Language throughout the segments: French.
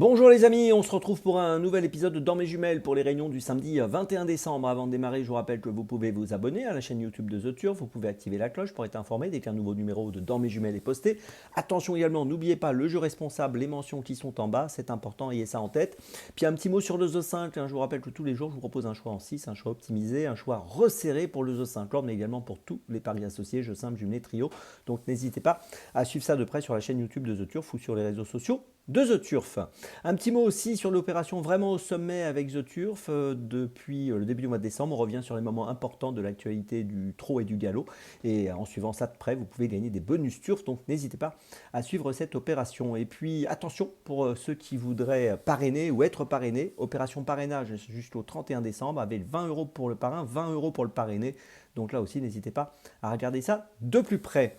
Bonjour les amis, on se retrouve pour un nouvel épisode de Dans mes jumelles pour les réunions du samedi 21 décembre. Avant de démarrer, je vous rappelle que vous pouvez vous abonner à la chaîne YouTube de The Turf, vous pouvez activer la cloche pour être informé dès qu'un nouveau numéro de Dans mes jumelles est posté. Attention également, n'oubliez pas le jeu responsable, les mentions qui sont en bas, c'est important, ayez ça en tête. Puis un petit mot sur le The 5, je vous rappelle que tous les jours je vous propose un choix en 6, un choix optimisé, un choix resserré pour le The 5 Lord, mais également pour tous les paris associés, jeux simples, jumelés, trio. Donc n'hésitez pas à suivre ça de près sur la chaîne YouTube de The Turf ou sur les réseaux sociaux de The Turf. Un petit mot aussi sur l'opération vraiment au sommet avec The Turf. Depuis le début du mois de décembre, on revient sur les moments importants de l'actualité du trot et du galop. Et en suivant ça de près, vous pouvez gagner des bonus Turf. Donc n'hésitez pas à suivre cette opération. Et puis attention pour ceux qui voudraient parrainer ou être parrainés. Opération parrainage jusqu'au 31 décembre avec 20 euros pour le parrain, 20 euros pour le parrainé. Donc là aussi, n'hésitez pas à regarder ça de plus près.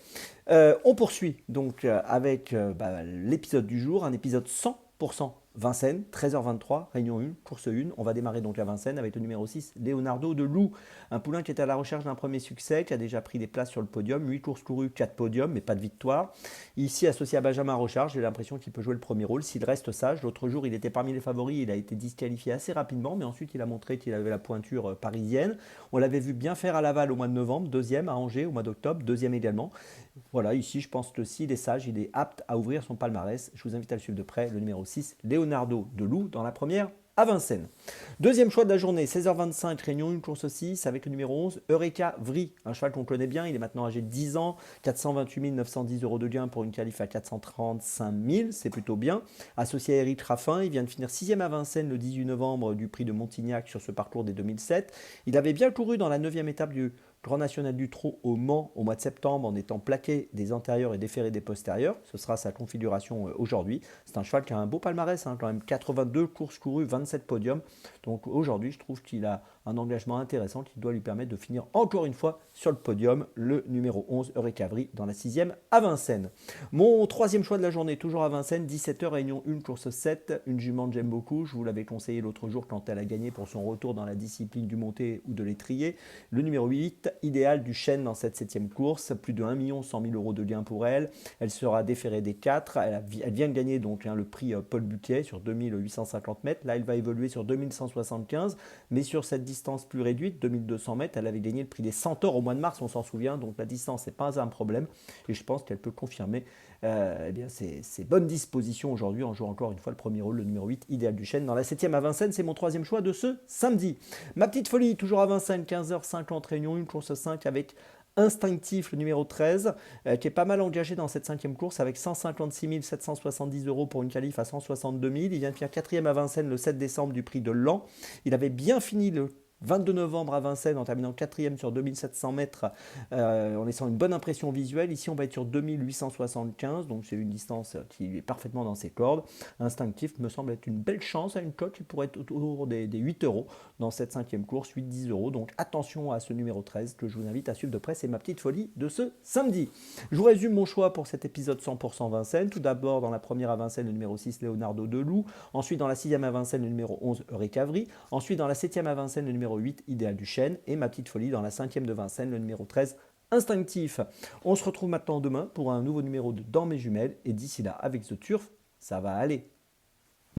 On poursuit donc avec l'épisode du jour, un épisode 100% Vincennes, 13h23, réunion 1, course 1. On va démarrer donc à Vincennes avec le numéro 6, Leonardo de Loup. Un poulain qui est à la recherche d'un premier succès, qui a déjà pris des places sur le podium. 8 courses courues, 4 podiums, mais pas de victoire. Ici, associé à Benjamin Rochard, j'ai l'impression qu'il peut jouer le premier rôle s'il reste sage. L'autre jour, il était parmi les favoris, il a été disqualifié assez rapidement, mais ensuite, il a montré qu'il avait la pointure parisienne. On l'avait vu bien faire à Laval au mois de novembre, deuxième à Angers au mois d'octobre, deuxième également. Voilà, ici, je pense que s'il est sage, il est apte à ouvrir son palmarès. Je vous invite à le suivre de près, le numéro 6, Leonardo de Loup, dans la première à Vincennes. Deuxième choix de la journée, 16h25, réunion 1, course 6, avec le numéro 11, Eureka Vri, un cheval qu'on connaît bien, il est maintenant âgé de 10 ans, 428 910 euros de gain pour une qualif à 435 000, c'est plutôt bien. Associé à Eric Raffin, il vient de finir 6e à Vincennes le 18 novembre du prix de Montignac sur ce parcours des 2007. Il avait bien couru dans la 9e étape du Grand National du Trot au Mans au mois de septembre en étant plaqué des antérieurs et déféré des postérieurs. Ce sera sa configuration aujourd'hui. C'est un cheval qui a un beau palmarès, quand même 82 courses courues, 27 podiums. Donc aujourd'hui, je trouve qu'il a un engagement intéressant qui doit lui permettre de finir encore une fois sur le podium, le numéro 11, Eureka Vri, dans la 6e à Vincennes. Mon troisième choix de la journée, toujours à Vincennes, 17h, réunion 1, course 7, une jument que j'aime beaucoup. Je vous l'avais conseillé l'autre jour quand elle a gagné pour son retour dans la discipline du monté ou de l'étrier. Le numéro 8, idéal du chêne dans cette 7e course, plus de 1 100 000 euros de gain pour elle. Elle sera déférée des 4. Elle vient de gagner donc le prix Paul Buquet sur 2850 mètres. Là, elle va évoluer sur 2175, mais sur cette distance plus réduite, 2200 mètres, elle avait gagné le prix des Centaures au mois de mars, on s'en souvient, donc la distance n'est pas un problème. Et je pense qu'elle peut confirmer ses bonnes dispositions aujourd'hui en jouant encore une fois le premier rôle, le numéro 8, idéal du chêne. Dans la 7e à Vincennes, c'est mon troisième choix de ce samedi. Ma petite folie, toujours à Vincennes, 15h50, réunion 1, course 5 avec Instinctif, le numéro 13, qui est pas mal engagé dans cette 5e course avec 156 770 euros pour une qualif à 162 000. Il vient de faire 4e à Vincennes le 7 décembre du prix de Laon. Il avait bien fini le 22 novembre à Vincennes en terminant 4e sur 2700 mètres en laissant une bonne impression visuelle. Ici, on va être sur 2875, donc c'est une distance qui est parfaitement dans ses cordes. Instinctif me semble être une belle chance à une cote qui pourrait être autour des 8 euros dans cette 5e course, 8-10 euros. Donc attention à ce numéro 13 que je vous invite à suivre de près. C'est ma petite folie de ce samedi. Je vous résume mon choix pour cet épisode 100% Vincennes. Tout d'abord, dans la première à Vincennes, le numéro 6, Leonardo de Loup. Ensuite, dans la 6e à Vincennes, le numéro 11, Eureka Vri. Ensuite, dans la 7e à Vincennes, le numéro 8, idéal du chêne. Et ma petite folie dans la 5e de Vincennes, le numéro 13, Instinctif. On se retrouve maintenant demain pour un nouveau numéro de Dans mes jumelles. Et d'ici là, avec The Turf, ça va aller.